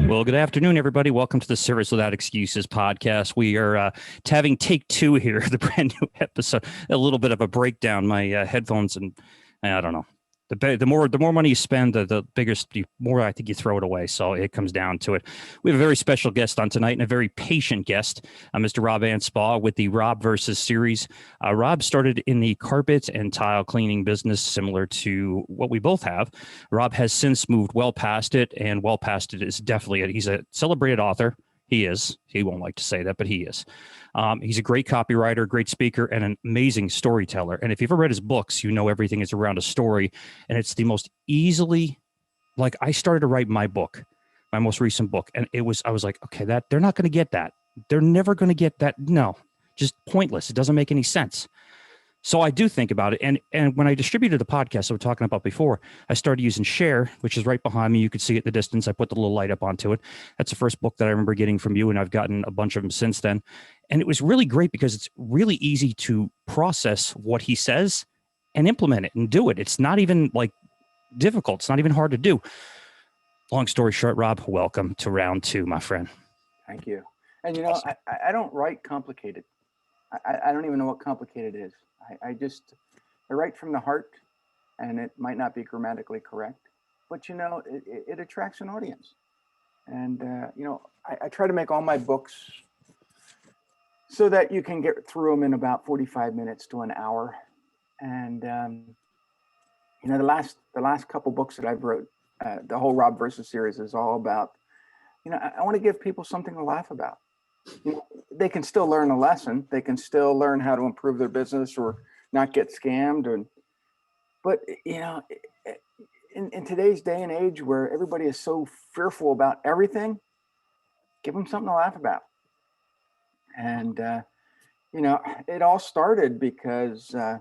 Well, good afternoon, everybody. Welcome to the Service Without Excuses podcast. We are having take two here, the brand new episode. A little bit of a breakdown. My headphones and I don't know. The more money you spend, the more I think you throw it away. So it comes down to it. We have a very special guest on tonight and a very patient guest, Mr. Rob Anspach with the Rob versus series. Rob started in the carpet and tile cleaning business, similar to what we both have. Rob has since moved well past it, and well past it is definitely it. He's a celebrated author. He is. He won't like to say that, but he is. He's a great copywriter, great speaker, and an amazing storyteller. And if you've ever read his books, you know everything is around a story. And it's the most easily, like I started to write my book, my most recent book. And I was like, okay, that they're not going to get that. They're never going to get that. No, just pointless. It doesn't make any sense. So I do think about it. And when I distributed the podcast I was talking about before, I started using Share, which is right behind me. You could see it in the distance. I put the little light up onto it. That's the first book that I remember getting from you, and I've gotten a bunch of them since then. And it was really great because it's really easy to process what he says and implement it and do it. It's not even like difficult. It's not even hard to do. Long story short, Rob, welcome to round two, my friend. Thank you. And you know, awesome. I don't write complicated. I don't even know what complicated is. I write from the heart, and it might not be grammatically correct, but you know, it attracts an audience. And you know, I try to make all my books so that you can get through them in about 45 minutes to an hour. And you know, the last couple books that I've wrote, the whole Rob versus series is all about, you know, I want to give people something to laugh about. You know, they can still learn a lesson. They can still learn how to improve their business or not get scammed. But you know, in today's day and age where everybody is so fearful about everything, give them something to laugh about. And you know, it all started because I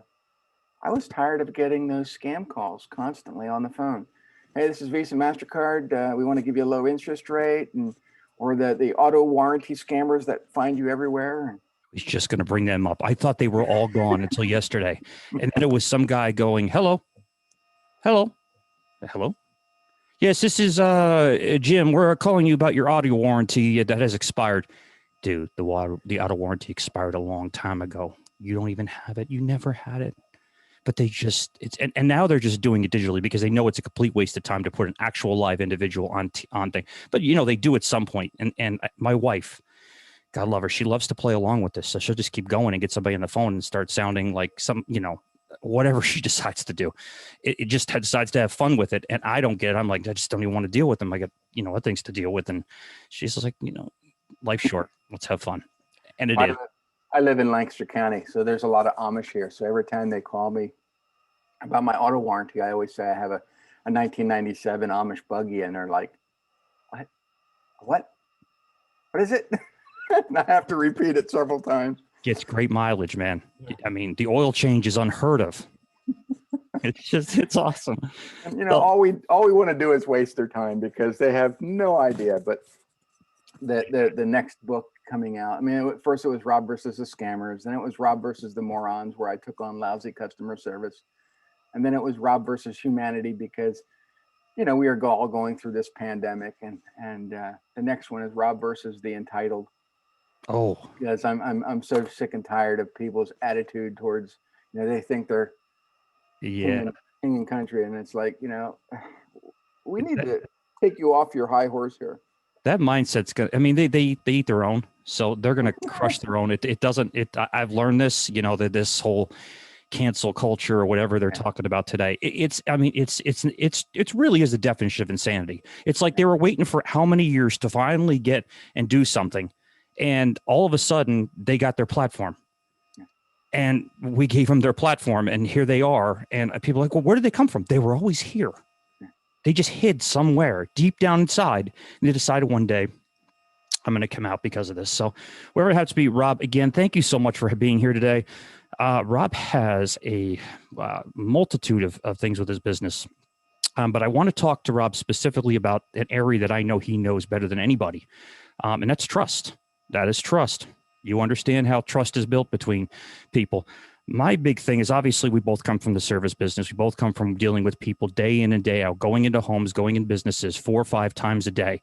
was tired of getting those scam calls constantly on the phone. Hey, this is Visa MasterCard. We want to give you a low interest rate, or the auto warranty scammers that find you everywhere. I was just going to bring them up. I thought they were all gone until yesterday. And then it was some guy going, hello. Yes, this is Jim. We're calling you about your auto warranty that has expired. Dude, the auto warranty expired a long time ago. You don't even have it. You never had it. But they just, and now they're just doing it digitally because they know it's a complete waste of time to put an actual live individual on thing. But, you know, they do at some point. And my wife, God love her, she loves to play along with this. So she'll just keep going and get somebody on the phone and start sounding like some, you know, whatever she decides to do. It just decides to have fun with it. And I don't get it. I'm like, I just don't even want to deal with them. I got, you know, other things to deal with. And she's like, you know, life's short. Let's have fun. And it is. I live in Lancaster County, so there's a lot of Amish here. So every time they call me about my auto warranty, I always say I have a 1997 Amish buggy, and they're like, what is it? And I have to repeat it several times. Gets great mileage, man. I mean, the oil change is unheard of. It's awesome. And, you know, all we want to do is waste their time because they have no idea. But the next book coming out, I mean, at first it was Rob versus the scammers, then it was Rob versus the morons, where I took on lousy customer service, and then it was Rob versus humanity because, you know, we are all going through this pandemic, and the next one is Rob versus the entitled. Oh, because I'm so sick and tired of people's attitude towards, you know, they think they're king and country, and it's like, you know, we need to take you off your high horse here. That mindset's good. I mean, they eat their own, so they're going to crush their own. It doesn't. I've learned this. You know, that this whole cancel culture or whatever they're talking about today. It's really is the definition of insanity. It's like they were waiting for how many years to finally get and do something, and all of a sudden they got their platform, and we gave them their platform, and here they are. And people are like, well, where did they come from? They were always here. They just hid somewhere deep down inside, and they decided one day, I'm going to come out because of this. So wherever it has to be, Rob, again, thank you so much for being here today. Rob has a multitude of things with his business, but I want to talk to Rob specifically about an area that I know he knows better than anybody, and that's trust. That is trust. You understand how trust is built between people. My big thing is obviously we both come from the service business. We both come from dealing with people day in and day out, going into homes, going in businesses 4 or 5 times a day.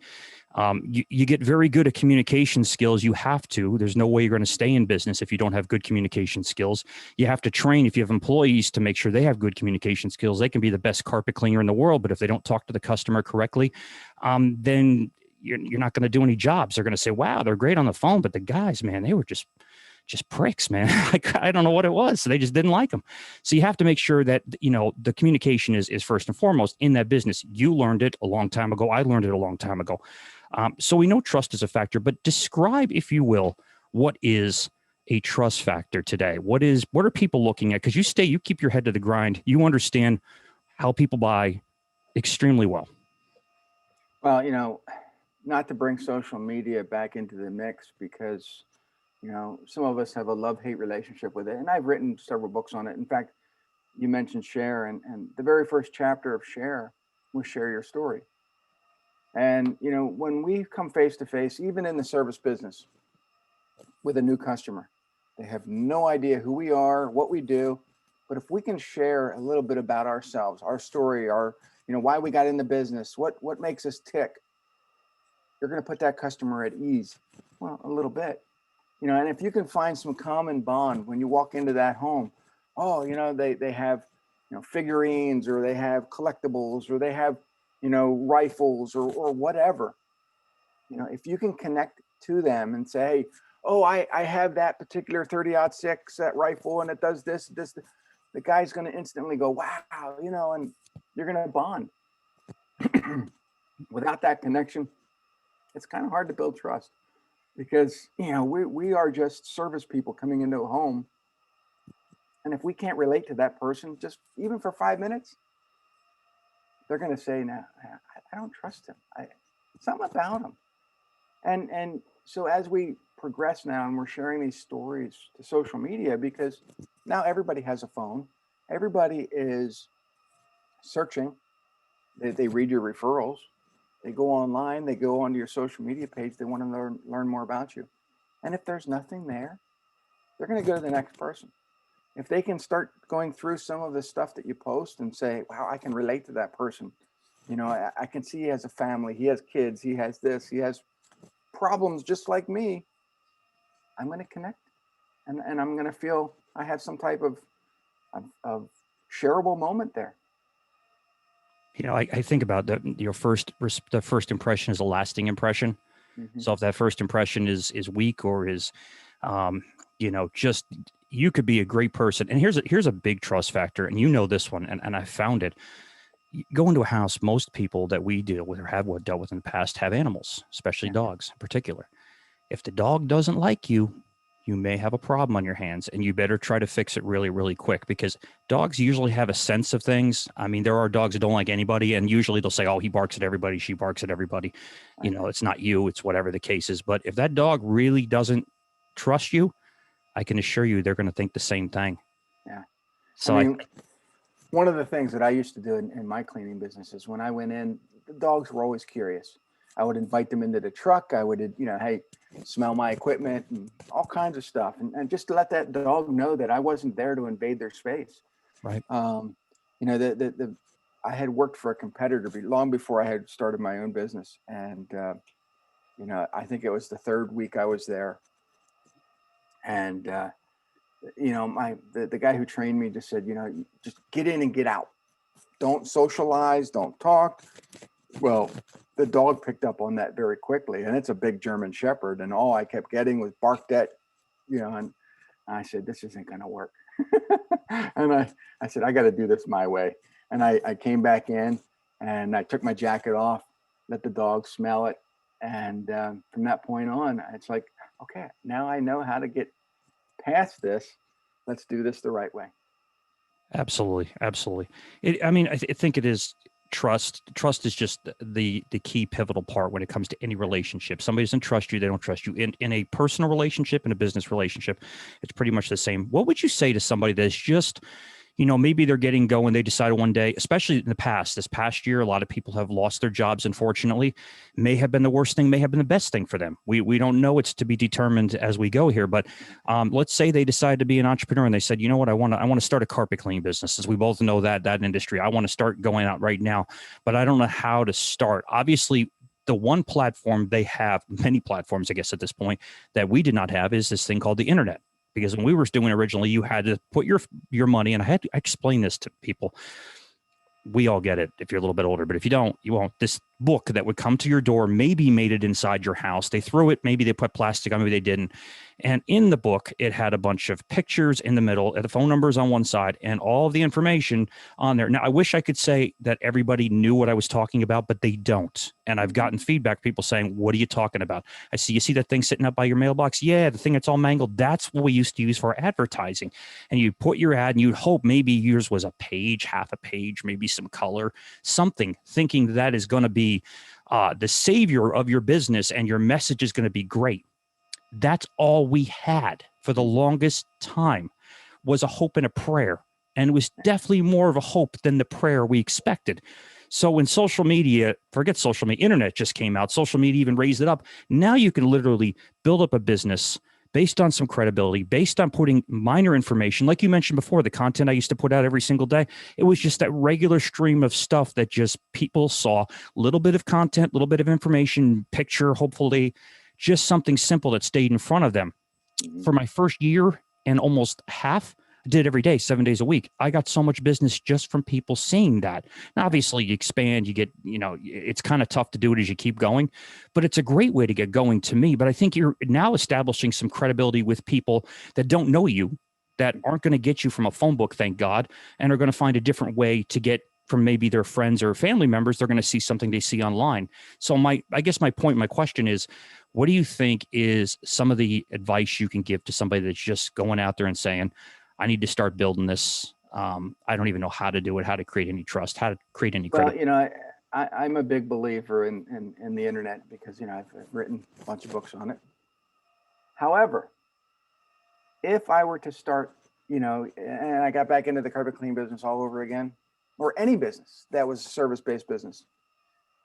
You get very good at communication skills. You have to. There's no way you're going to stay in business if you don't have good communication skills. You have to train if you have employees to make sure they have good communication skills. They can be the best carpet cleaner in the world, but if they don't talk to the customer correctly, then you're not going to do any jobs. They're going to say, wow, they're great on the phone, but the guys, man, they were just pricks, man. Like, I don't know what it was. So they just didn't like them. So you have to make sure that, the communication is first and foremost in that business. You learned it a long time ago. I learned it a long time ago. So we know trust is a factor, but describe, if you will, what is a trust factor today? What are people looking at? Because you keep your head to the grind. You understand how people buy extremely well. Well, not to bring social media back into the mix, because some of us have a love-hate relationship with it. And I've written several books on it. In fact, you mentioned Share, and the very first chapter of Share was Share Your Story. And, when we come face to face, even in the service business with a new customer, they have no idea who we are, what we do. But if we can share a little bit about ourselves, our story, why we got in the business, what makes us tick, you're going to put that customer at ease. Well, a little bit. And if you can find some common bond when you walk into that home, they have, figurines, or they have collectibles, or they have, rifles, or whatever. If you can connect to them and say, hey, I have that particular 30-06, that rifle, and it does this, the guy's going to instantly go, wow, and you're going to bond. Without that connection, it's kind of hard to build trust. Because, we are just service people coming into a home. And if we can't relate to that person, just even for 5 minutes, they're going to say, no, I don't trust him. Something about him. And so as we progress now, and we're sharing these stories to social media, because now everybody has a phone. Everybody is searching. They read your referrals. They go online, they go onto your social media page, they want to learn more about you. And if there's nothing there, they're going to go to the next person. If they can start going through some of the stuff that you post and say, wow, I can relate to that person. I can see he has a family, he has kids, he has this, he has problems just like me. I'm going to connect, and I'm going to feel I have some type of shareable moment there. I think about the first impression is a lasting impression. Mm-hmm. So if that first impression is weak, or is, just, you could be a great person. And here's a big trust factor. And this one, and I found it. You go into a house, most people that we deal with or have dealt with in the past have animals, especially dogs in particular. If the dog doesn't like you, you may have a problem on your hands, and you better try to fix it really, really quick, because dogs usually have a sense of things. I mean, there are dogs that don't like anybody, and usually they'll say, oh, he barks at everybody, she barks at everybody. It's not you, it's whatever the case is. But if that dog really doesn't trust you, I can assure you they're going to think the same thing. Yeah. So one of the things that I used to do in my cleaning business is, when I went in, the dogs were always curious. I would invite them into the truck. I would, hey, smell my equipment, and all kinds of stuff. And just to let that dog know that I wasn't there to invade their space. Right. I had worked for a competitor long before I had started my own business. And, I think it was the third week I was there. And, the guy who trained me just said, just get in and get out. Don't socialize, don't talk. Well, the dog picked up on that very quickly, and it's a big German Shepherd, and all I kept getting was barked at, and I said, this isn't going to work. And I said, I got to do this my way. And I came back in, and I took my jacket off, let the dog smell it. And from that point on, it's like, okay, now I know how to get past this. Let's do this the right way. Absolutely. Absolutely. I think it is trust. Trust is just the key pivotal part when it comes to any relationship. Somebody doesn't trust you, they don't trust you. In a personal relationship, in a business relationship, it's pretty much the same. What would you say to somebody that's just, maybe they're getting going. They decided one day, especially in this past year, a lot of people have lost their jobs, unfortunately. May have been the worst thing, may have been the best thing for them. We don't know. It's to be determined as we go here. But let's say they decide to be an entrepreneur and they said, you know what, I want to start a carpet cleaning business. As we both know that industry, I want to start going out right now, but I don't know how to start. Obviously, the one platform they have, many platforms, I guess, at this point, that we did not have is this thing called the internet. Because when we were doing originally, you had to put your money, and I explain this to people. We all get it if you're a little bit older, but if you don't, you won't. This book that would come to your door maybe made it inside your house. They threw it, maybe they put plastic on, maybe they didn't. And in the book, it had a bunch of pictures in the middle, the phone numbers on one side, and all of the information on there. Now, I wish I could say that everybody knew what I was talking about, but they don't. And I've gotten feedback, people saying, what are you talking about? You see that thing sitting up by your mailbox? Yeah, the thing that's all mangled. That's what we used to use for advertising. And you put your ad and you'd hope maybe yours was a page, half a page, maybe some color, something, thinking that is going to be the savior of your business and your message is going to be great. That's all we had for the longest time, was a hope and a prayer. And it was definitely more of a hope than the prayer we expected. So when social media, forget social media, internet just came out, social media even raised it up. Now you can literally build up a business based on some credibility, based on putting minor information. Like you mentioned before, the content I used to put out every single day, it was just that regular stream of stuff that just people saw, little bit of content, little bit of information, picture, hopefully just something simple that stayed in front of them. For my first year and almost half, I did it every day, 7 days a week. I got so much business just from people seeing that. Now, obviously, you expand, you get, it's kind of tough to do it as you keep going, but it's a great way to get going to me. But I think you're now establishing some credibility with people that don't know you, that aren't going to get you from a phone book, thank God, and are going to find a different way to get from maybe their friends or family members. They're going to see something they see online. So my question is, what do you think is some of the advice you can give to somebody that's just going out there and saying, I need to start building this. I don't even know how to do it, how to create any trust, how to create any credit. Well, I'm a big believer in the internet because, I've written a bunch of books on it. However, if I were to start, and I got back into the carpet cleaning business all over again, or any business that was a service-based business,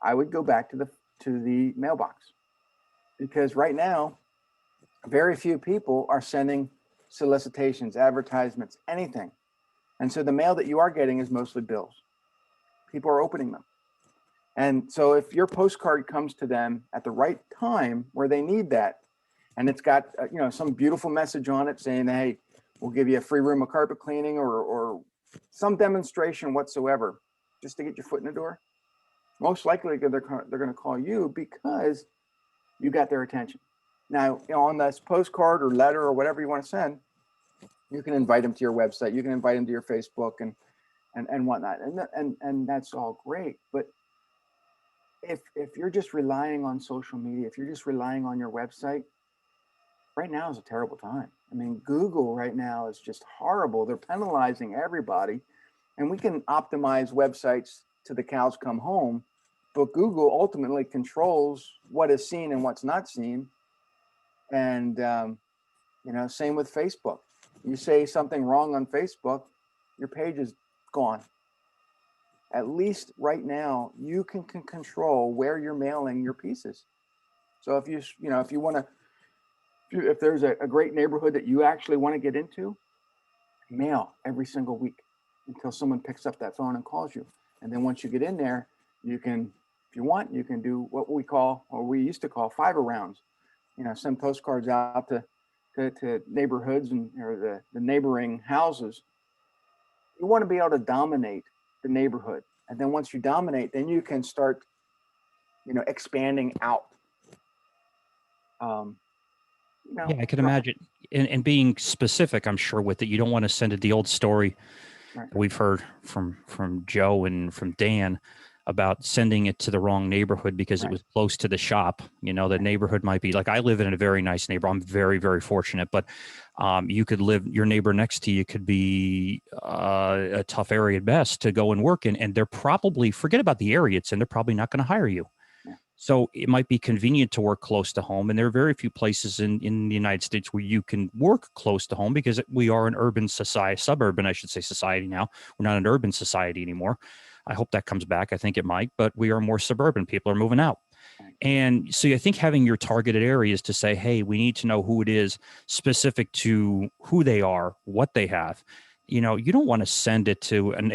I would go back to the mailbox, because right now, very few people are sending solicitations, advertisements, anything. And so the mail that you are getting is mostly bills. People are opening them. And so if your postcard comes to them at the right time where they need that, and it's got some beautiful message on it saying, hey, we'll give you a free room of carpet cleaning or some demonstration whatsoever, just to get your foot in the door, most likely they're going to call you because you got their attention. Now, on this postcard or letter or whatever you want to send, you can invite them to your website. You can invite them to your Facebook and whatnot. And that's all great. But if you're just relying on social media, if you're just relying on your website, right now is a terrible time. I mean, Google right now is just horrible. They're penalizing everybody. And we can optimize websites to the cows come home, but Google ultimately controls what is seen and what's not seen. And, same with Facebook. You say something wrong on Facebook, your page is gone. At least right now, you can control where you're mailing your pieces. So if if there's a great neighborhood that you actually want to get into, mail every single week until someone picks up that phone and calls you. And then once you get in there, you can, if you want, you can do what we used to call fiber rounds. Send postcards out to neighborhoods or the neighboring houses. You want to be able to dominate the neighborhood. And then once you dominate, then you can start, expanding out. Yeah, I can imagine. And being specific, I'm sure with it, you don't want to send it the old story right. We've heard from Joe and from Dan about sending it to the wrong neighborhood because right. it was close to the shop. The neighborhood might be like, I live in a very nice neighborhood. I'm very, very fortunate, but you could live, your neighbor next to you could be a tough area at best to go and work in. And they're probably, forget about the area it's in, they're probably not going to hire you. Yeah. So it might be convenient to work close to home. And there are very few places in the United States where you can work close to home because we are an urban society, suburban, I should say, society now. We're not an urban society anymore. I hope that comes back. I think it might, but we are more suburban. People are moving out. And so I think having your targeted areas to say, hey, we need to know who it is specific to who they are, what they have. You don't want to send it to an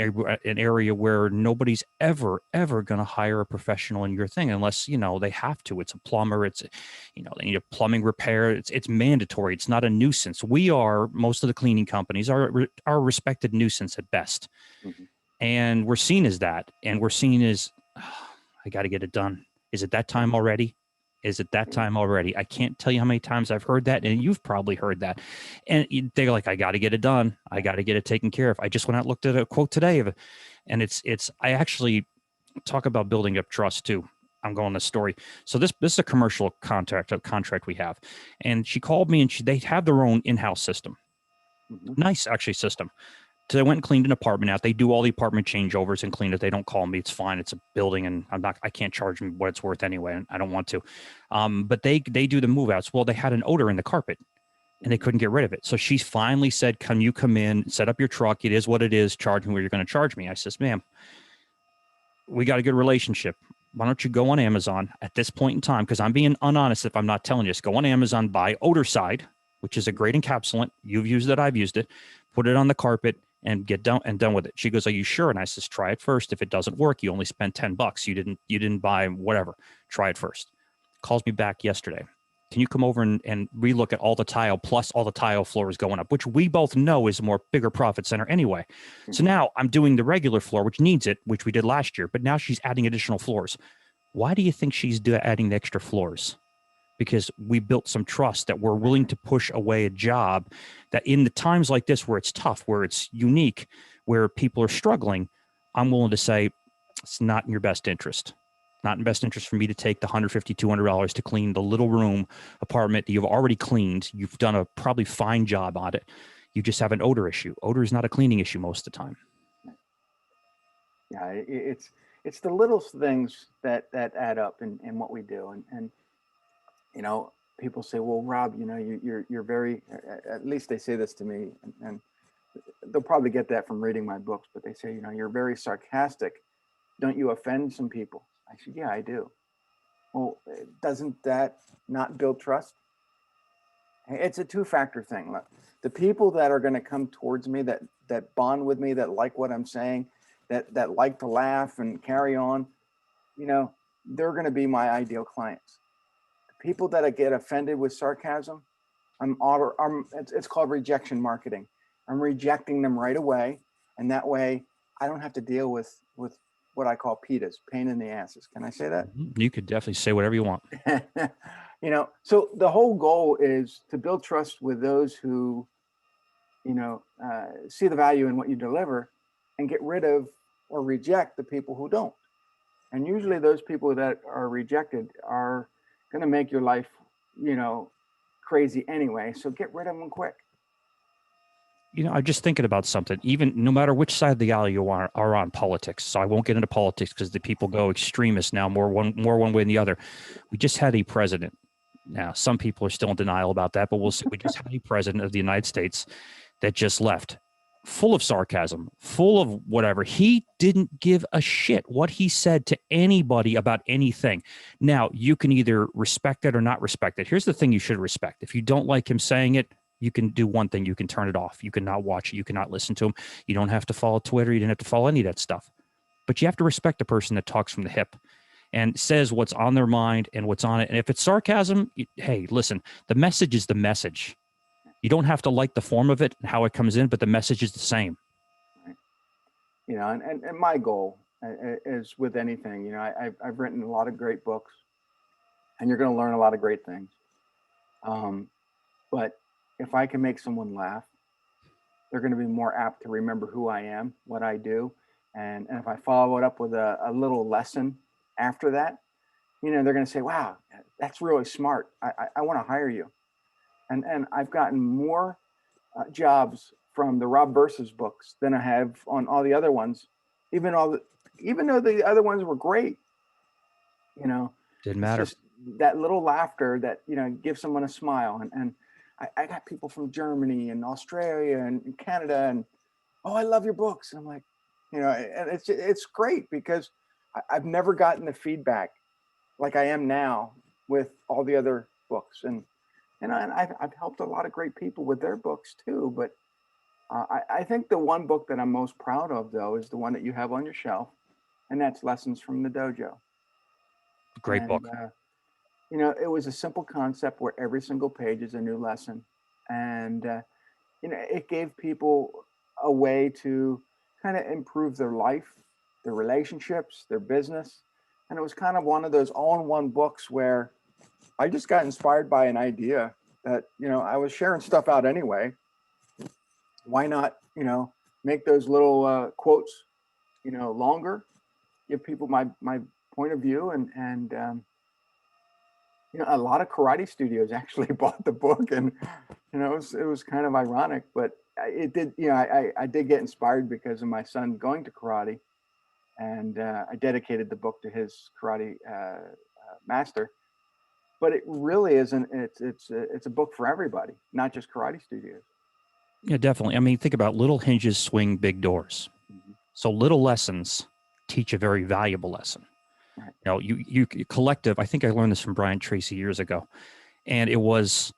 area where nobody's ever going to hire a professional in your thing unless, they have to. It's a plumber. It's, they need a plumbing repair. It's mandatory. It's not a nuisance. Most of the cleaning companies are a respected nuisance at best. Mm-hmm. And we're seen as that. And we're seen as, I got to get it done. Is it that time already? Is it that time already? I can't tell you how many times I've heard that, and you've probably heard that. And they're like, I got to get it done. I got to get it taken care of. I just went out and looked at a quote today and I actually talk about building up trust too. I'm going this story. So this is a commercial contract we have. And she called me and they have their own in-house system. Mm-hmm. Nice, actually, system. So I went and cleaned an apartment out. They do all the apartment changeovers and clean it. They don't call me. It's fine. It's a building, and I can't charge them what it's worth anyway. And I don't want to. But they do the move outs. Well, they had an odor in the carpet, and they couldn't get rid of it. So she finally said, "Can you come in, set up your truck? It is what it is. Charge me what you're going to charge me." I says, "Ma'am, we got a good relationship. Why don't you go on Amazon at this point in time? Because I'm being unhonest if I'm not telling you. Just go on Amazon, buy Odorcide, which is a great encapsulant. You've used it. I've used it. Put it on the carpet." And get done with it. She goes, "Are you sure?" And I says, "Try it first. If it doesn't work, you only spent $10. You didn't buy whatever. Try it first." Calls me back yesterday. "Can you come over and relook at all the tile plus all the tile floors going up," which we both know is a more bigger profit center anyway. Mm-hmm. So now I'm doing the regular floor, which needs it, which we did last year, but now she's adding additional floors. Why do you think she's adding the extra floors? Because we built some trust that we're willing to push away a job that in the times like this, where it's tough, where it's unique, where people are struggling, I'm willing to say it's not in your best interest. Not in best interest for me to take the $150, $200 to clean the little room apartment that you've already cleaned. You've done a probably fine job on it. You just have an odor issue. Odor is not a cleaning issue most of the time. Yeah, it's the little things that add up in what we do. And people say, "Well, Rob, you're very," at least they say this to me, and they'll probably get that from reading my books, but they say, "You're very sarcastic. Don't you offend some people?" I said, "Yeah, I do." Well, doesn't that not build trust? It's a two-factor thing. The people that are going to come towards me, that bond with me, that like what I'm saying, that like to laugh and carry on, they're going to be my ideal clients. People that get offended with sarcasm, it's called rejection marketing. I'm rejecting them right away, and that way I don't have to deal with what I call PIDAs, pain in the asses. Can I say that? You could definitely say whatever you want. So the whole goal is to build trust with those who, see the value in what you deliver, and get rid of or reject the people who don't. And usually those people that are rejected are going to make your life, crazy anyway. So get rid of them quick. I'm just thinking about something, even no matter which side of the aisle you are on politics. So I won't get into politics because the people go extremists now, more one way than the other. We just had a president. Now, some people are still in denial about that, but we'll see. We just had a president of the United States that just left, full of sarcasm, full of whatever. He didn't give a shit what he said to anybody about anything. Now, you can either respect it or not respect it. Here's the thing you should respect. If you don't like him saying it, you can do one thing. You can turn it off. You can not watch it. You cannot listen to him. You don't have to follow Twitter. You don't have to follow any of that stuff. But you have to respect the person that talks from the hip and says what's on their mind and what's on it. And if it's sarcasm, hey, listen, the message is the message. You don't have to like the form of it and how it comes in, but the message is the same. Right. And my goal is with anything, I've written a lot of great books, and you're going to learn a lot of great things. But if I can make someone laugh, they're going to be more apt to remember who I am, what I do. And if I follow it up with a little lesson after that, they're going to say, "Wow, that's really smart. I want to hire you." And I've gotten more jobs from the Rob Versus books than I have on all the other ones, even though the other ones were great. Didn't It's matter. just that little laughter that, gives someone a smile. And I got people from Germany and Australia and Canada and, oh, I love your books. And I'm like, and it's great because I've never gotten the feedback like I am now with all the other books. And I've helped a lot of great people with their books too. But I think the one book that I'm most proud of, though, is the one that you have on your shelf, and that's Lessons from the Dojo. Great And, book. it was a simple concept where every single page is a new lesson. And, it gave people a way to kind of improve their life, their relationships, their business. And it was kind of one of those all-in-one books where I just got inspired by an idea that, I was sharing stuff out anyway. Why not, make those little quotes, longer, give people my point of view. And a lot of karate studios actually bought the book, and it was kind of ironic, but it did. I did get inspired because of my son going to karate, and I dedicated the book to his karate master. But it really isn't. It's a book for everybody, not just karate studios. Yeah, definitely. I mean, think about little hinges swing big doors. Mhm. So little lessons teach a very valuable lesson. Right. You collective. I think I learned this from Brian Tracy years ago, and it was,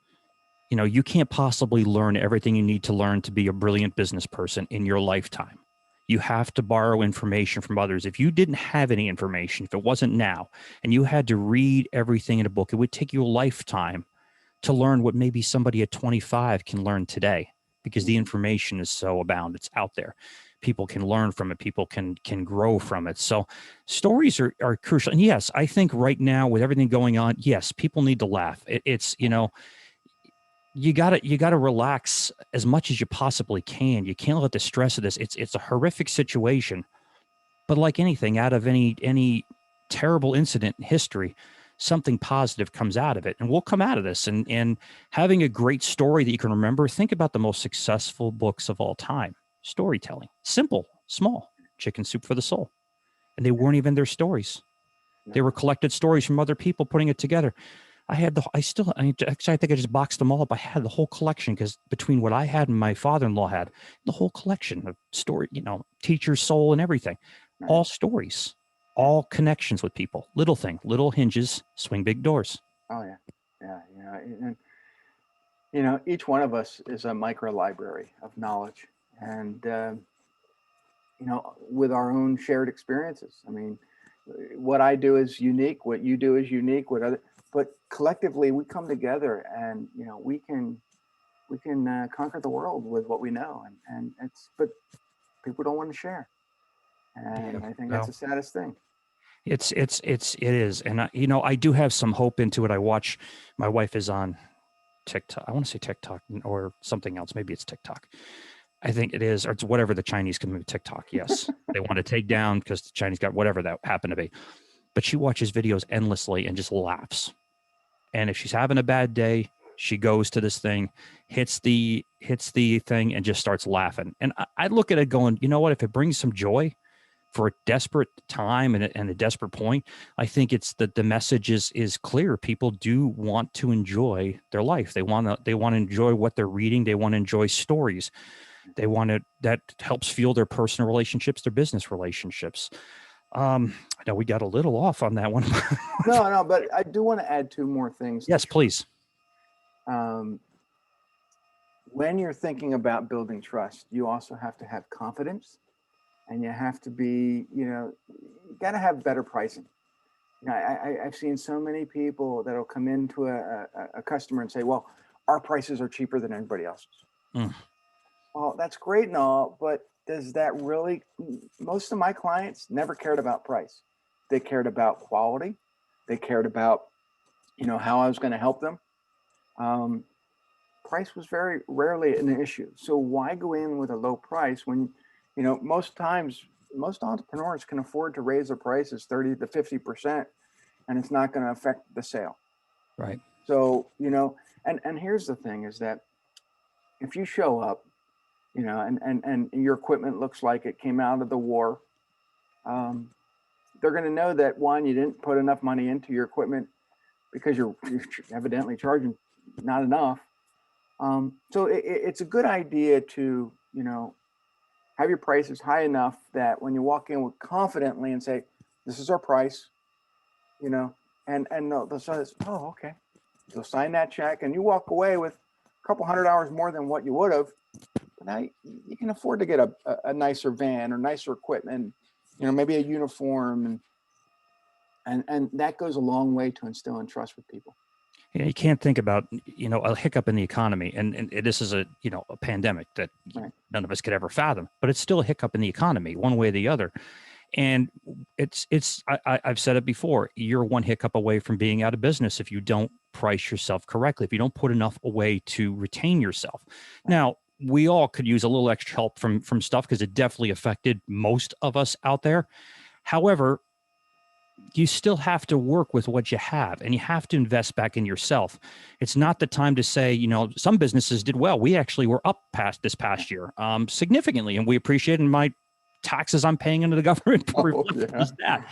you can't possibly learn everything you need to learn to be a brilliant business person in your lifetime. You have to borrow information from others. If you didn't have any information, if it wasn't now, and you had to read everything in a book, it would take you a lifetime to learn what maybe somebody at 25 can learn today, because the Mhm. information is so abound. It's out there. People can learn from it. People can grow from it. So stories are crucial. And yes, I think right now with everything going on, yes, people need to laugh. It's, you gotta relax as much as you possibly can. You can't let the stress of this. It's a horrific situation, but like anything, out of any terrible incident in history, something positive comes out of it, and we'll come out of this. And having a great story that you can remember. Think about the most successful books of all time. Storytelling, simple, small, Chicken Soup for the Soul, and they weren't even their stories. They were No. collected stories from other people putting it together. Actually, I think I just boxed them all up. I had the whole collection because between what I had and my father-in-law had, the whole collection of story, teacher's soul and everything, Right. all stories, all connections with people, little hinges, swing big doors. Oh yeah. Yeah. And each one of us is a micro library of knowledge, and with our own shared experiences. I mean, what I do is unique. What you do is unique. But collectively we come together, and we can conquer the world with what we know. But people don't want to share, Yeah. and I think that's No, the saddest thing. it is. And I do have some hope into it. My wife is on TikTok. I want to say TikTok or something else. Maybe it's TikTok. I think it is, or it's whatever the Chinese can move. TikTok. Yes. They want to take down because the Chinese got whatever that happened to be. But she watches videos endlessly and just laughs. And if she's having a bad day, she goes to this thing, hits the thing, and just starts laughing. And I look at it going, you know what? If it brings some joy for a desperate time and a desperate point, I think it's that the message is clear. People do want to enjoy their life. They want to enjoy what they're reading. They want to enjoy stories. That helps fuel their personal relationships, their business relationships. I know we got a little off on that one. No, but I do want to add two more things to Yes, please. um, when you're thinking about building trust, you also have to have confidence, and you have to be, you got to have better pricing. I've seen so many people that'll come into a customer and say, well, our prices are cheaper than everybody else's. Mm. Well, that's great and all, but does that really, most of my clients never cared about price. They cared about quality. They cared about, how I was going to help them. Um, Price was very rarely an issue. So why go in with a low price when, most times, most entrepreneurs can afford to raise their prices 30 to 50%, and it's not going to affect the sale. Right. So, and here's the thing is that if you show up, and your equipment looks like it came out of the war, um, they're going to know that, one, you didn't put enough money into your equipment because you're evidently charging not enough. So it's a good idea to, have your prices high enough that when you walk in with confidently and say, this is our price, and they'll say, oh, okay. They'll sign that check and you walk away with a couple $100 more than what you would have. But now you can afford to get a nicer van or nicer equipment, maybe a uniform, and that goes a long way to instilling trust with people. You can't think about, a hiccup in the economy. And this is a pandemic that Right. none of us could ever fathom, but it's still a hiccup in the economy one way or the other. And I've said it before, you're one hiccup away from being out of business if you don't price yourself correctly, if you don't put enough away to retain yourself. Now, we all could use a little extra help from stuff because it definitely affected most of us out there. However, you still have to work with what you have and you have to invest back in yourself. It's not the time to say, some businesses did well. We actually were up this past year significantly, and we appreciate it. My taxes I'm paying into the government that.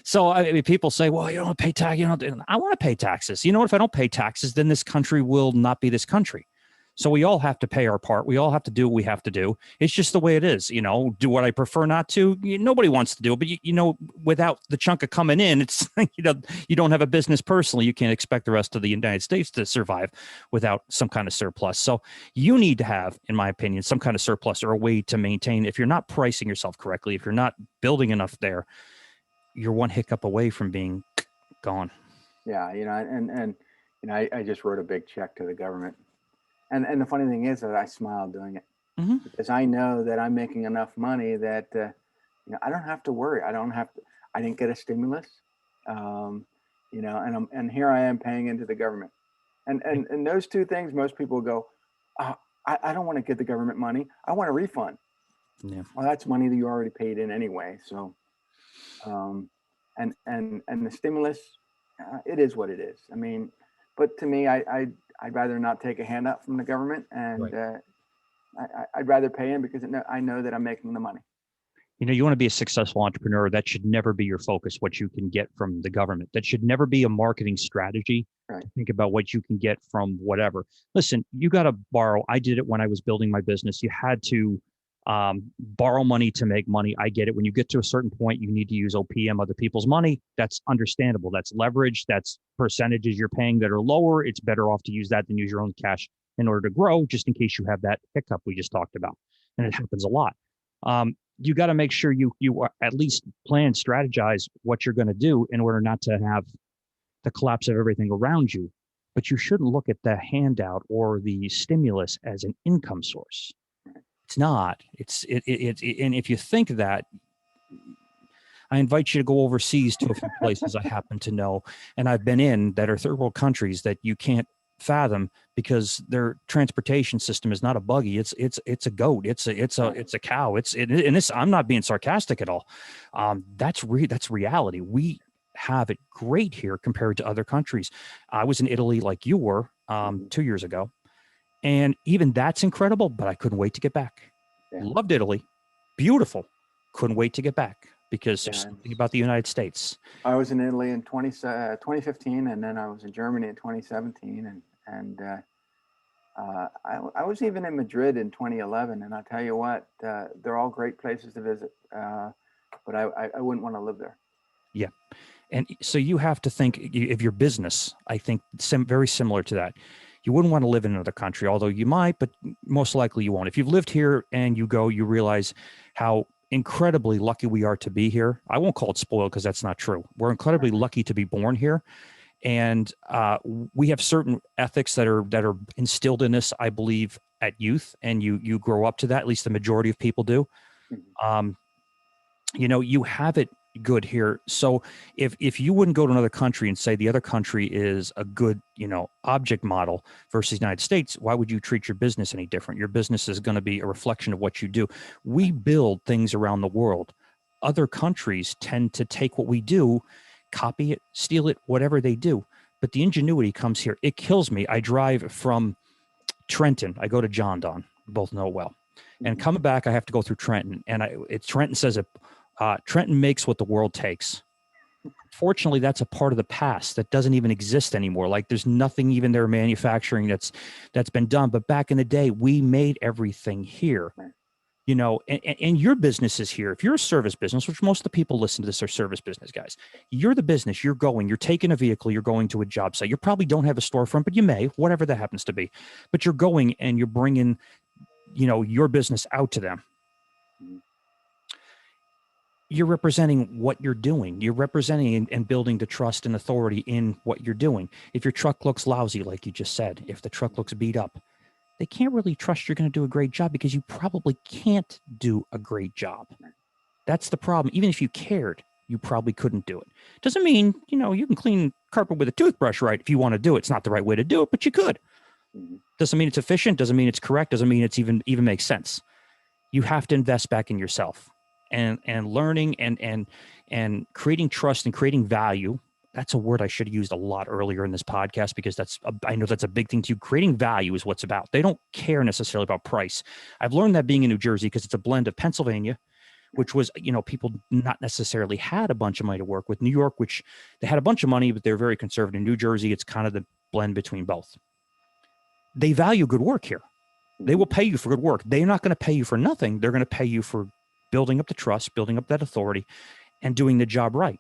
So people say, well, you don't pay tax. I want to pay taxes. If I don't pay taxes, then this country will not be this country. So we all have to pay our part. We all have to do what we have to do. It's just the way it is. Do what I prefer not to. Nobody wants to do it, but without the chunk of coming in, it's you don't have a business personally. You can't expect the rest of the United States to survive without some kind of surplus. So you need to have, in my opinion, some kind of surplus or a way to maintain. If you're not pricing yourself correctly, if you're not building enough there, you're one hiccup away from being gone. Yeah, I just wrote a big check to the government. And the funny thing is that I smile doing it because I know that I'm making enough money that, I don't have to worry. I didn't get a stimulus, and here I am paying into the government. And those two things, most people go, I don't want to give the government money. I want a refund. Yeah. Well, that's money that you already paid in anyway. So, and the stimulus, it is what it is. I mean, but to me, I'd rather not take a handout from the government, and right. I'd rather pay in because I know that I'm making the money. You want to be a successful entrepreneur. That should never be your focus, what you can get from the government. That should never be a marketing strategy. Right. To think about what you can get from whatever. Listen, you got to borrow. I did it when I was building my business. You had to borrow money to make money. I get it. When you get to a certain point, you need to use OPM, other people's money. That's understandable. That's leverage. That's percentages you're paying that are lower. It's better off to use that than use your own cash in order to grow, just in case you have that hiccup we just talked about. And it happens a lot. You got to make sure you at least plan, strategize what you're going to do in order not to have the collapse of everything around you. But you shouldn't look at the handout or the stimulus as an income source. It's not. And if you think that, I invite you to go overseas to a few places I happen to know, and I've been in that are third world countries that you can't fathom because their transportation system is not a buggy. It's a goat. It's a cow. And this. I'm not being sarcastic at all. That's reality. We have it great here compared to other countries. I was in Italy like you were 2 years ago. And even that's incredible, but I couldn't wait to get back. Yeah. Loved Italy. Beautiful. Couldn't wait to get back because there's something about the United States. I was in Italy in 2015, and then I was in Germany in 2017. And I was even in Madrid in 2011. And I'll tell you what, they're all great places to visit. But I wouldn't want to live there. Yeah. And so you have to think of your business, I think very similar to that. You wouldn't want to live in another country, although you might, but most likely you won't. If you've lived here and you go, you realize how incredibly lucky we are to be here. I won't call it spoiled because that's not true. We're incredibly lucky to be born here. And we have certain ethics that are instilled in us, I believe, at youth, and you grow up to that. At least the majority of people do. You have it good here. So if you wouldn't go to another country and say the other country is a good, object model versus the United States, why would you treat your business any different? Your business is going to be a reflection of what you do. We build things around the world. Other countries tend to take what we do, copy it, steal it, whatever they do. But the ingenuity comes here. It kills me. I drive from Trenton. I go to John Don. We both know well. And coming back, I have to go through Trenton. And Trenton says it. Trenton makes what the world takes. Fortunately, that's a part of the past that doesn't even exist anymore. Like there's nothing even there manufacturing that's been done. But back in the day, we made everything here. Right. You know, and your business is here. If you're a service business, which most of the people listen to this are service business guys, you're the business, you're taking a vehicle, you're going to a job site. You probably don't have a storefront, but you may, whatever that happens to be. But you're going and you're bringing, you know, your business out to them. You're representing what you're doing. You're representing and building the trust and authority in what you're doing. If your truck looks lousy, like you just said, if the truck looks beat up, they can't really trust you're going to do a great job because you probably can't do a great job. That's the problem. Even if you cared, you probably couldn't do it. Doesn't mean, you know, you can clean carpet with a toothbrush, right? If you want to do it, it's not the right way to do it, but you could. Doesn't mean it's efficient. Doesn't mean it's correct. Doesn't mean it's even makes sense. You have to invest back in yourself and learning and creating trust and creating value. That's a word I should have used a lot earlier in this podcast because I know that's a big thing to you. Creating value is what's about. They don't care necessarily about price. I've learned that being in New Jersey because it's a blend of Pennsylvania, which was, you know, people not necessarily had a bunch of money to work with. New York, which they had a bunch of money, but they're very conservative. New Jersey, it's kind of the blend between both. They value good work here. They will pay you for good work. They're not going to pay you for nothing. They're going to pay you for building up the trust, building up that authority, and doing the job right.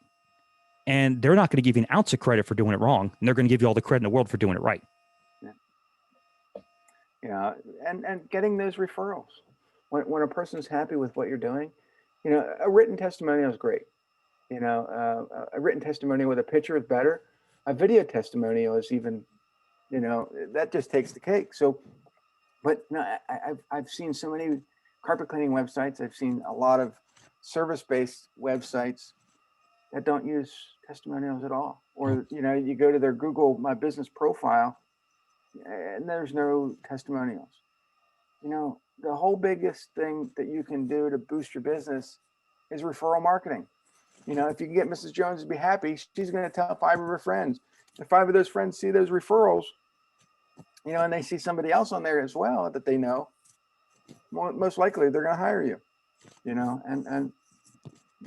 And they're not going to give you an ounce of credit for doing it wrong. And they're going to give you all the credit in the world for doing it right. Yeah. And getting those referrals. When a person's happy with what you're doing, you know, a written testimonial is great. You know, a written testimonial with a picture is better. A video testimonial is even, you know, that just takes the cake. So, but no, I've seen so many carpet cleaning websites. I've seen a lot of service-based websites that don't use testimonials at all. Or, you know, you go to their Google My Business profile and there's no testimonials. You know, the whole biggest thing that you can do to boost your business is referral marketing. You know, if you can get Mrs. Jones to be happy, she's going to tell 5 of her friends. If 5 of those friends see those referrals, you know, and they see somebody else on there as well that they know, most likely they're going to hire you, you know,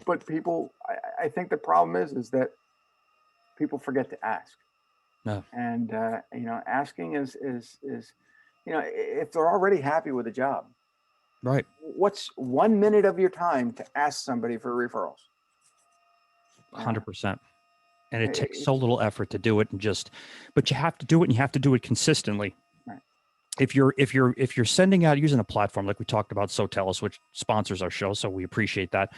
but people, I think the problem is that people forget to ask. No. And, you know, asking is, you know, if they're already happy with a job, right? What's 1 minute of your time to ask somebody for referrals? 100%. And it takes so little effort to do it but you have to do it and you have to do it consistently. Right. If you're sending out using a platform like we talked about, Sotellus, which sponsors our show, so we appreciate that.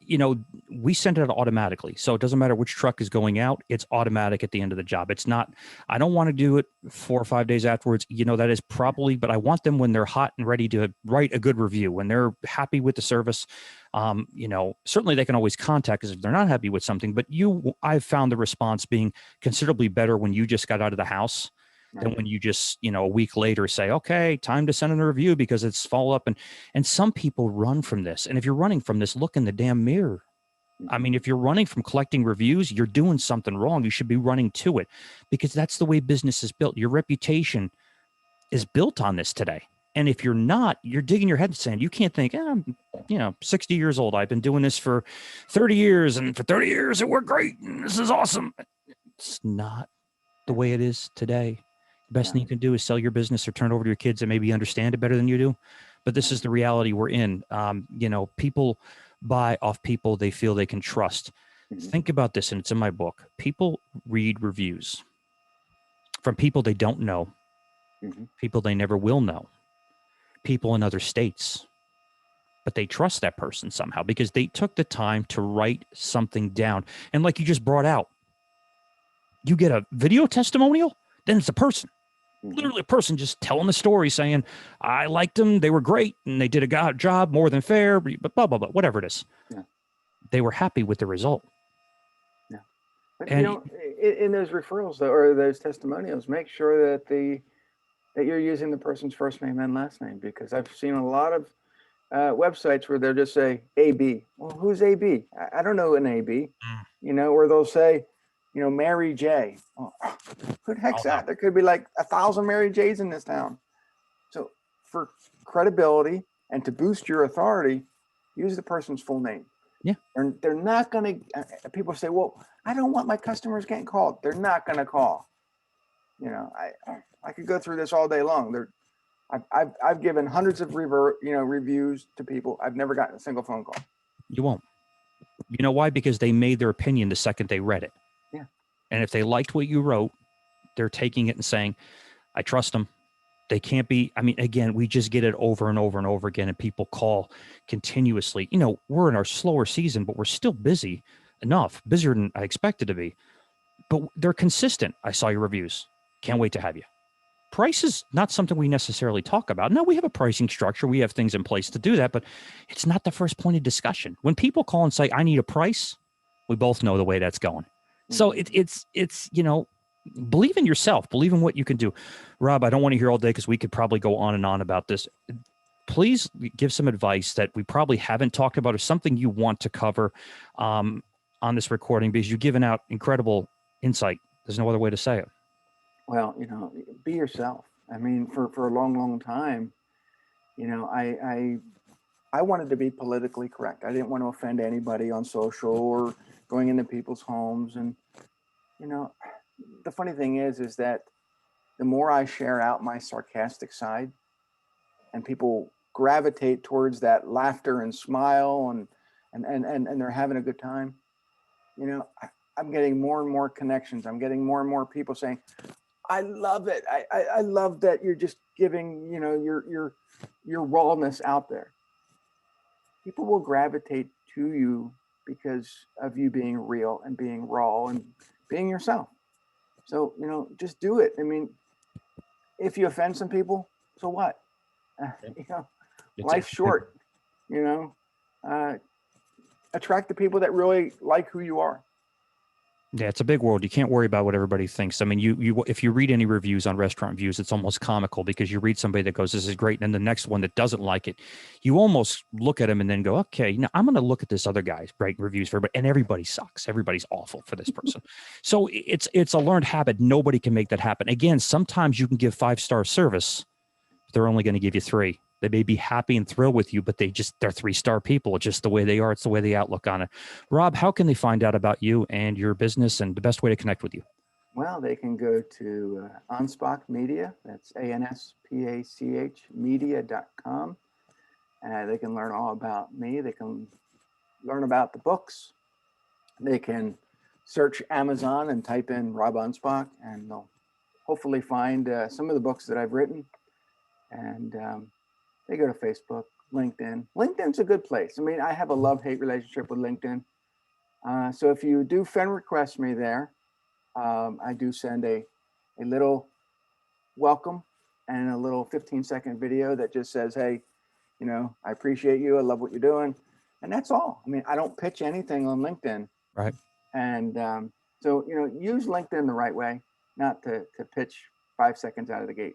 You know, we send it out automatically, so it doesn't matter which truck is going out; it's automatic at the end of the job. It's not. I don't want to do it 4 or 5 days afterwards. You know, that is probably, but I want them when they're hot and ready to write a good review, when they're happy with the service. You know, certainly they can always contact us if they're not happy with something. But I've found the response being considerably better when you just got out of the house. Than when you just, you know, a week later say, okay, time to send in a review because it's follow up. And some people run from this. And if you're running from this, look in the damn mirror. I mean, if you're running from collecting reviews, you're doing something wrong. You should be running to it because that's the way business is built. Your reputation is built on this today. And if you're not, you're digging your head in sand. You can't think, I'm, you know, 60 years old. I've been doing this for 30 years. And for 30 years, it worked great. And this is awesome. It's not the way it is today. Best thing you can do is sell your business or turn it over to your kids that maybe understand it better than you do. But this is the reality we're in. You know, people buy off people they feel they can trust. Think about this, and it's in my book. People read reviews from people they don't know, people they never will know, people in other states. But they trust that person somehow because they took the time to write something down. And like you just brought out, you get a video testimonial, then it's a person. Literally a person just telling the story saying, I liked them. They were great. And they did a job more than fair, but blah, blah, blah, whatever it is. Yeah. They were happy with the result. Yeah. But, and, you know, in those referrals though, or those testimonials, make sure that you're using the person's first name and last name, because I've seen a lot of websites where they'll just say AB. Well, who's AB? I don't know an AB, you know, or they'll say, you know, Mary J. Oh, who the heck's that? There could be like 1,000 Mary J's in this town. So for credibility and to boost your authority, use the person's full name. Yeah. They're not going to, people say, well, I don't want my customers getting called. They're not going to call. I could go through this all day long. I've given hundreds of reviews to people. I've never gotten a single phone call. You won't. You know why? Because they made their opinion the second they read it. Yeah. And if they liked what you wrote, they're taking it and saying, I trust them. They can't be. I mean, again, we just get it over and over and over again, and people call continuously. We're in our slower season, but we're still busy enough, busier than I expected to be. But they're consistent. I saw your reviews. Can't wait to have you. Price is not something we necessarily talk about. No, we have a pricing structure. We have things in place to do that, but it's not the first point of discussion. When people call and say, I need a price, we both know the way that's going. So it's believe in yourself, believe in what you can do. Rob, I don't want to hear all day because we could probably go on and on about this. Please give some advice that we probably haven't talked about or something you want to cover on this recording, because you've given out incredible insight. There's no other way to say it. Well, be yourself. I mean, for a long, long time, I wanted to be politically correct. I didn't want to offend anybody on social or going into people's homes. And, the funny thing is that the more I share out my sarcastic side and people gravitate towards that laughter and smile and they're having a good time, I'm getting more and more connections. I'm getting more and more people saying, I love it. I love that you're just giving, your rawness out there. People will gravitate to you because of you being real and being raw and being yourself. So, just do it. I mean, if you offend some people, so what? Life's short, attract the people that really like who you are. Yeah, it's a big world. You can't worry about what everybody thinks. I mean, you if you read any reviews on restaurant views, it's almost comical because you read somebody that goes, this is great. And then the next one that doesn't like it, you almost look at them and then go, okay, now I'm going to look at this other guy's great reviews for everybody. And everybody sucks. Everybody's awful for this person. So it's a learned habit. Nobody can make that happen. Again, sometimes you can give 5-star service, but they're only going to give you 3. They may be happy and thrilled with you, but they're 3-star people. It's just the way they are. It's the way they outlook on it. Rob, how can they find out about you and your business and the best way to connect with you? Well, they can go to Anspach Media. That's ANSPACH media.com. They can learn all about me. They can learn about the books. They can search Amazon and type in Rob Anspach, and they'll hopefully find some of the books that I've written. And they go to Facebook, LinkedIn. LinkedIn's a good place. I mean, I have a love-hate relationship with LinkedIn. So if you do friend request me there, I do send a little welcome and a little 15-second video that just says, hey, I appreciate you. I love what you're doing. And that's all. I mean, I don't pitch anything on LinkedIn. Right. And so, use LinkedIn the right way, not to pitch 5 seconds out of the gate.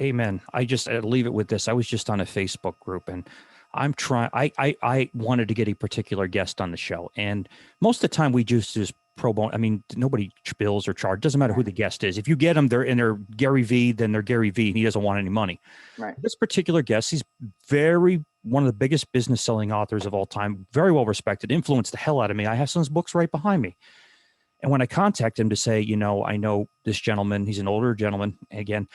Amen. I leave it with this. I was just on a Facebook group and I'm trying, I wanted to get a particular guest on the show. And most of the time we just pro bono. I mean, nobody bills or charge. Doesn't matter who the guest is. If you get them, they're Gary V, then they're Gary V and he doesn't want any money. Right. This particular guest, he's one of the biggest business selling authors of all time. Very well respected, influenced the hell out of me. I have some of his books right behind me. And when I contact him to say, I know this gentleman, he's an older gentleman, again,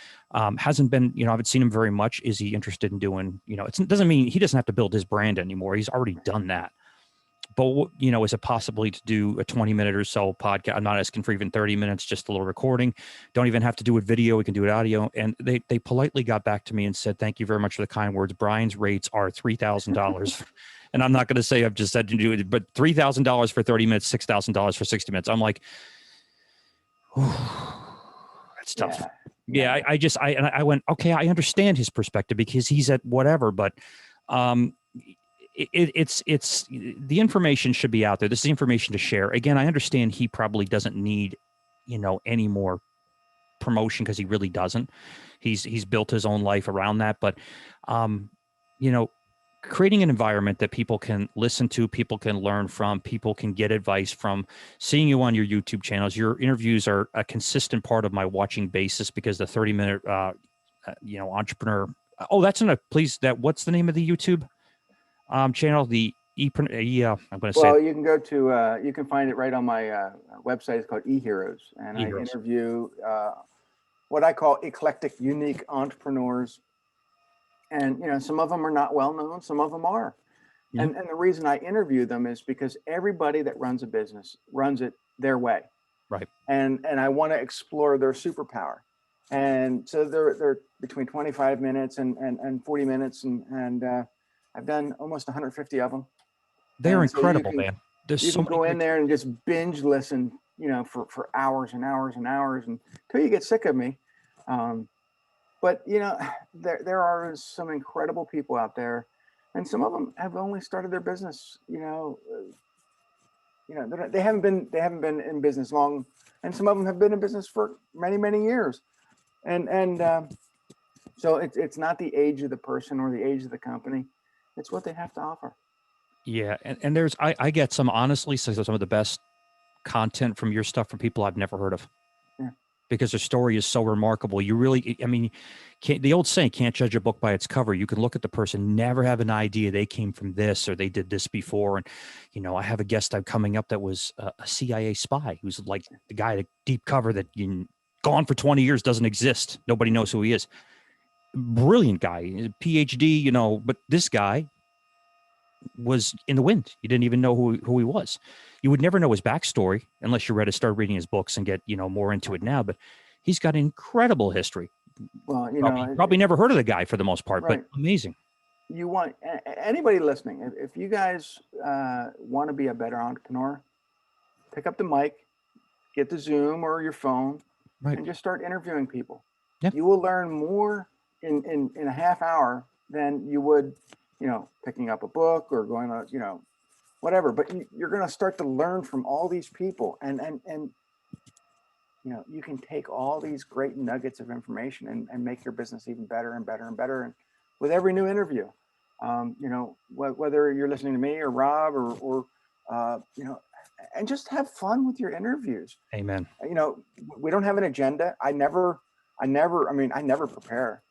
hasn't been, I haven't seen him very much. Is he interested in doing, it doesn't mean he doesn't have to build his brand anymore. He's already done that. But, is it possibly to do a 20-minute or so podcast? I'm not asking for even 30 minutes, just a little recording. Don't even have to do it video. We can do it audio. And they politely got back to me and said, thank you very much for the kind words. Brian's rates are $3,000. And I'm not going to say I've just said to do it, but $3,000 for 30 minutes, $6,000 for 60 minutes. I'm like, that's tough. Yeah. I went, okay, I understand his perspective because he's at whatever, but it's the information should be out there. This is information to share. Again, I understand he probably doesn't need, any more promotion because he really doesn't. He's built his own life around that, but creating an environment that people can listen to, people can learn from, people can get advice from, seeing you on your YouTube channels. Your interviews are a consistent part of my watching basis because the 30-minute, entrepreneur. Oh, that's enough. Please, what's the name of the YouTube channel? The I'm going to say Well, you can go to, you can find it right on my website. It's called eHeroes. And I eHeroes. interview what I call eclectic, unique entrepreneurs. And, some of them are not well known, some of them are. Yeah. And the reason I interview them is because everybody that runs a business runs it their way. Right. And I want to explore their superpower. And so they're between 25 minutes and 40 minutes. And I've done almost 150 of them. They're And so incredible, man. There's you so can go many in there and just binge listen, for hours and hours and hours until you get sick of me. But there are some incredible people out there, and some of them have only started their business. They haven't been in business long, and some of them have been in business for many, many years. And so it's not the age of the person or the age of the company; it's what they have to offer. Yeah, and there's I get some of the best content from your stuff from people I've never heard of. Yeah. Because their story is so remarkable. You really, I mean, the old saying, can't judge a book by its cover. You can look at the person, never have an idea they came from this or they did this before. And, I have a guest I'm coming up that was a CIA spy who's like the guy at deep cover that gone for 20 years, doesn't exist. Nobody knows who he is. Brilliant guy, PhD, but this guy was in the wind. You didn't even know who he was. You would never know his backstory unless you start reading his books and get, more into it now. But he's got an incredible history. Well, probably never heard of the guy for the most part, right. But amazing. You want anybody listening, if you guys want to be a better entrepreneur, pick up the mic, get the Zoom or your phone, right, and just start interviewing people. Yeah. You will learn more in a half hour than you would, picking up a book or going on, whatever. But you're going to start to learn from all these people, and you can take all these great nuggets of information and make your business even better and better and better. And with every new interview, whether you're listening to me or Rob or and just have fun with your interviews. Amen. We don't have an agenda. I never prepare.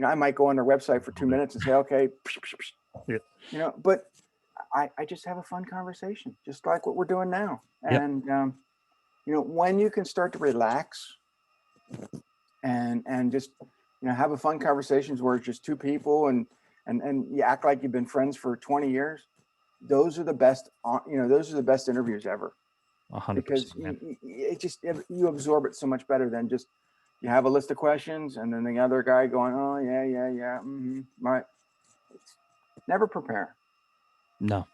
I might go on their website for 2 minutes and say, okay, yeah. But I just have a fun conversation, just like what we're doing now. Yep. And, when you can start to relax and just, have a fun conversations where it's just two people and you act like you've been friends for 20 years. Those are the best, those are the best interviews ever. 100%. Because you absorb it so much better than just, you have a list of questions and then the other guy going, oh yeah. Mm-hmm, right. Never prepare. No,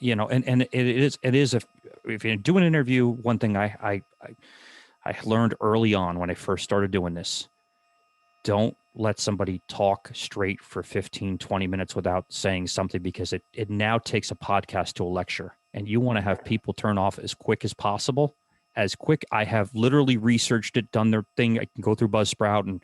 and it is if you do an interview, one thing I learned early on when I first started doing this, don't let somebody talk straight for 15, 20 minutes without saying something, because it now takes a podcast to a lecture, and you want to have people turn off as quick as possible. I have literally researched it, done their thing. I can go through Buzzsprout and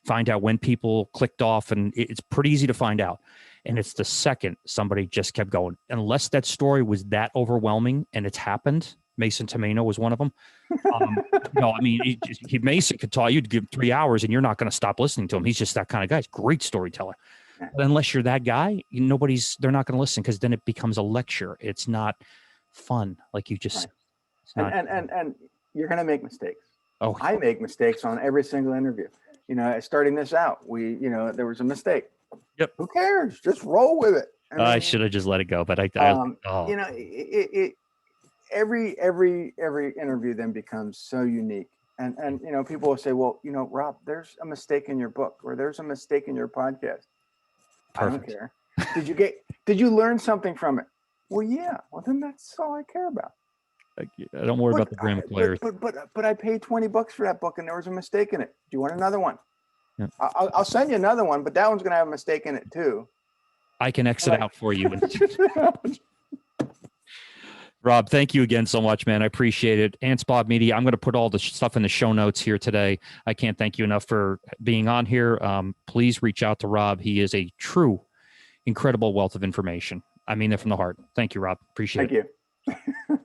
find out when people clicked off, and it's pretty easy to find out. And it's the second somebody just kept going, unless that story was that overwhelming, and it's happened. Mason Tomeno was one of them. Mason could talk. You'd give 3 hours, and you're not going to stop listening to him. He's just that kind of guy. He's a great storyteller. But unless you're that guy, they're not going to listen, because then it becomes a lecture. It's not fun, like you just. Right. And you're going to make mistakes. Oh, I make mistakes on every single interview. Starting this out, there was a mistake. Yep. Who cares? Just roll with it. I should have just let it go, but every interview then becomes so unique. And people will say, well, Rob, there's a mistake in your book, or there's a mistake in your podcast. Perfect. I don't care. Did you learn something from it? Well, yeah. Well, then that's all I care about. I don't worry about the grammar. But I paid $20 for that book, and there was a mistake in it. Do you want another one? Yeah. I'll send you another one, but that one's going to have a mistake in it too. I can exit out for you. Rob, thank you again so much, man. I appreciate it. Anspach Media, I'm going to put all the stuff in the show notes here today. I can't thank you enough for being on here. Please reach out to Rob. He is a true, incredible wealth of information. I mean it from the heart. Thank you, Rob. Appreciate it. Thank you.